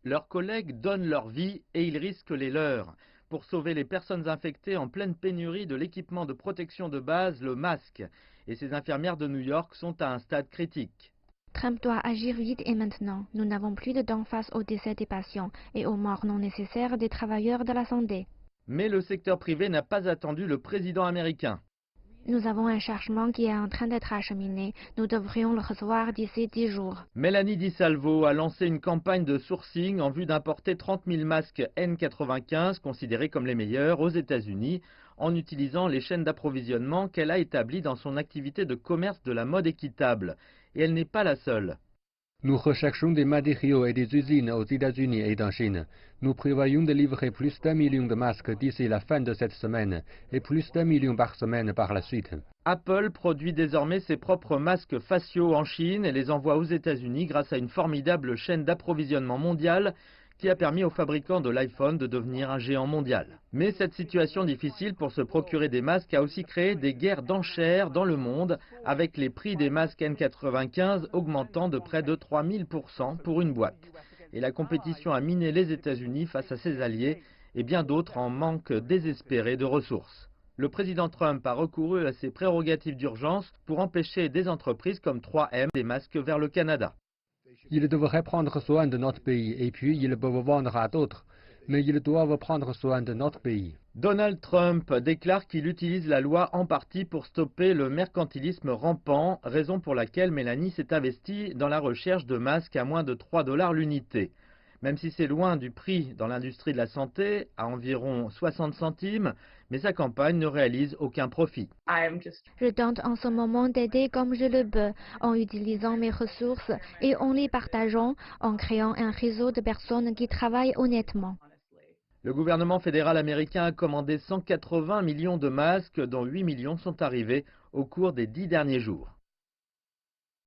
Leurs collègues donnent leur vie et ils risquent les leurs pour sauver les personnes infectées en pleine pénurie de l'équipement de protection de base, le masque. Et ces infirmières de New York sont à un stade critique. Trump doit agir vite et maintenant. Nous n'avons plus de temps face aux décès des patients et aux morts non nécessaires des travailleurs de la santé. Mais le secteur privé n'a pas attendu le président américain. Nous avons un chargement qui est en train d'être acheminé. Nous devrions le recevoir d'ici 10 jours. Mélanie Di Salvo a lancé une campagne de sourcing en vue d'importer 30 000 masques N95 considérés comme les meilleurs aux États-Unis en utilisant les chaînes d'approvisionnement qu'elle a établies dans son activité de commerce de la mode équitable. Et elle n'est pas la seule. Nous recherchons des matériaux et des usines aux États-Unis et en Chine. Nous prévoyons de livrer plus d'1 million de masques d'ici la fin de cette semaine et plus d'1 million par semaine par la suite. Apple produit désormais ses propres masques faciaux en Chine et les envoie aux États-Unis grâce à une formidable chaîne d'approvisionnement mondiale qui a permis aux fabricants de l'iPhone de devenir un géant mondial. Mais cette situation difficile pour se procurer des masques a aussi créé des guerres d'enchères dans le monde, avec les prix des masques N95 augmentant de près de 3000% pour une boîte. Et la compétition a miné les États-Unis face à ses alliés et bien d'autres en manque désespéré de ressources. Le président Trump a recouru à ses prérogatives d'urgence pour empêcher des entreprises comme 3M des masques vers le Canada. Ils devraient prendre soin de notre pays et puis ils peuvent vendre à d'autres. Mais ils doivent prendre soin de notre pays. Donald Trump déclare qu'il utilise la loi en partie pour stopper le mercantilisme rampant, raison pour laquelle Mélanie s'est investie dans la recherche de masques à moins de 3 $ l'unité. Même si c'est loin du prix dans l'industrie de la santé, à environ 60 centimes, mais sa campagne ne réalise aucun profit. Je tente en ce moment d'aider comme je le peux, en utilisant mes ressources et en les partageant, en créant un réseau de personnes qui travaillent honnêtement. Le gouvernement fédéral américain a commandé 180 millions de masques, dont 8 millions sont arrivés au cours des 10 derniers jours.